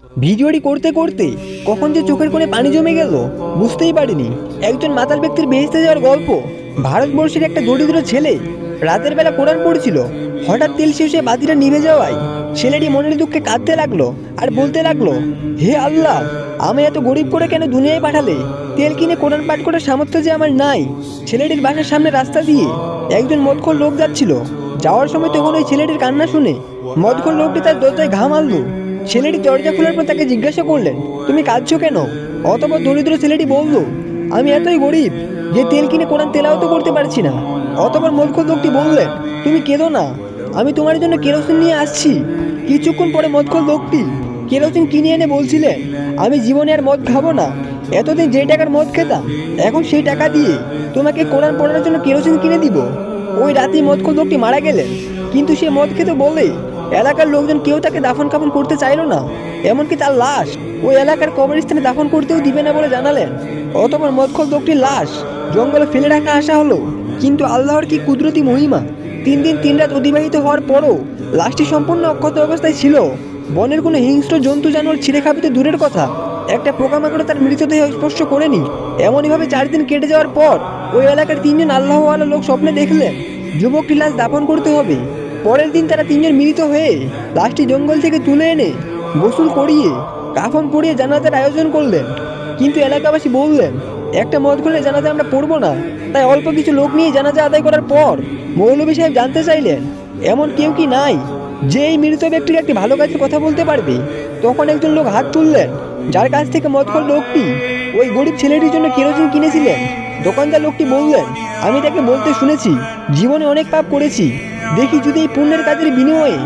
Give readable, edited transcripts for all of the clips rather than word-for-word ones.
ভিডিওটি করতে করতে কখন যে চোখের কোণে পানি জমে গেল বুঝতেই পারিনি। একজন মাতাল ব্যক্তির বেহেশতে যাওয়ার গল্প। ভারতবর্ষের একটা দরিদ্র ছেলে রাতের বেলা কোরআন পড়ছিল। হঠাৎ তেল শেষ হয়ে বাতিটা নিভে যাওয়ায় ছেলেটি মনের দুঃখে কাঁদতে লাগলো আর বলতে লাগলো, হে আল্লাহ, আমি এত গরিব করে কেন দুনিয়ায় পাঠালে? তেল কিনে কোরআন পাঠ করার সামর্থ্য যে আমার নাই। ছেলেটির বাসার সামনে রাস্তা দিয়ে একজন মদখোর লোক যাচ্ছিল। যাওয়ার সময় তখন ওই ছেলেটির কান্না শুনে মদখোর লোকটি তার দরজায় ঘা মারল। ছেলেটি দরজা খোলার পর তাকে জিজ্ঞাসা করলেন, তুমি কাঁদছো কেন? অতঃপর দরিদ্র ছেলেটি বলল, আমি এতই গরিব যে তেল কিনে কোরআন তেলাওয়াত করতে পারছি না। অতঃপর মদখোর লোকটি বললেন, তুমি কেঁদো না, আমি তোমার জন্য কেরোসিন নিয়ে আসছি। কিছুক্ষণ পরে মদখোর লোকটি কেরোসিন কিনে এনে বলছিলেন, আমি জীবনে আর মদ খাবো না। এতদিন যে টাকার মদ খেতাম এখন সেই টাকা দিয়ে তোমাকে কোরআন পড়ানোর জন্য কেরোসিন কিনে দিব। ওই রাতেই মদখোর লোকটি মারা গেলেন। কিন্তু সে মদ খেতে বলে এলাকার লোকজন কেউ তাকে দাফন কাফন করতে চাইলো না। এমনকি তার লাশ ওই এলাকার কবরস্থানে দাফন করতেও দিবে না বলে জানালেন। অতঃপর মদখোর লোকটির লাশ জঙ্গলে ফেলে রাখা আসা হলো। কিন্তু আল্লাহর কি কুদরতি মহিমা! 3 দিন 3 রাত অতিবাহিত হওয়ার পরও লাশটি সম্পূর্ণ অক্ষত অবস্থায় ছিল। বনের কোনো হিংস্র জন্তু জানোয়ার ছিঁড়ে খাবে তো দূরের কথা, একটা পোকামাকড় তার মৃতদেহ স্পর্শ করেনি। এমনইভাবে 4 দিন কেটে যাওয়ার পর ওই এলাকার 3 জন আল্লাহওয়ালা লোক স্বপ্নে দেখলেন যুবকটি লাশ দাফন করতে হবে। পরের দিন তারা 3 জন মিলিত হয়ে লাশটি জঙ্গল থেকে তুলে এনে গোসল করিয়ে কাফন পরিয়ে জানাজার আয়োজন করলেন। কিন্তু এলাকাবাসী বললেন, একটা মদ করে জানাজা আমরা পড়বো না। তাই অল্প কিছু লোক নিয়ে জানাজা আদায় করার পর মৌলভী সাহেব জানতে চাইলেন, এমন কেউ কি নাই যে এই মৃত ব্যক্তির একটি ভালো কাজের কথা বলতে পারবে? তখন একজন লোক হাত তুললেন, যার কাছ থেকে মদখোর লোকটি ওই গরিব ছেলেটির জন্য কেরোসিন কিনেছিলেন। দোকানদার লোকটি বললেন, আমি তাকে বলতে শুনেছি জীবনে অনেক পাপ করেছি, দেখি যদি এই পুণ্যের কাজের বিনিময়ে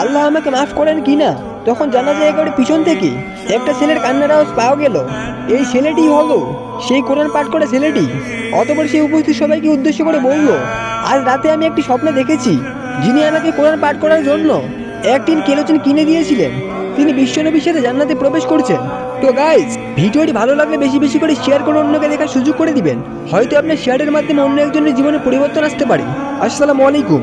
আল্লাহ আমাকে মাফ করেন কিনা। তখন জানা যায় একেবারে পিছন থেকে একটা ছেলের কান্নার আওয়াজ পাওয়া গেল। এই ছেলেটি হলো সেই কোরআন পাঠ করা ছেলেটি। অতঃপর সে উপস্থিত সবাইকে উদ্দেশ্য করে বলল, আজ রাতে আমি একটি স্বপ্ন দেখেছি, যিনি আমাকে কোরআন পাঠ করার জন্য 1 টিন কেরোসিন কিনে দিয়েছিলেন। তিনি বিশ্বনবীর সাথে জান্নাতে প্রবেশ করছেন। তো গাইস, ভিডিওটি ভালো লাগলে বেশি বেশি করে শেয়ার করে অন্যকে দেখার সুযোগ করে দিবেন। হয়তো আপনার শেয়ারের মাধ্যমে অন্য একজনের জীবনে পরিবর্তন আসতে পারে। আসসালামু আলাইকুম।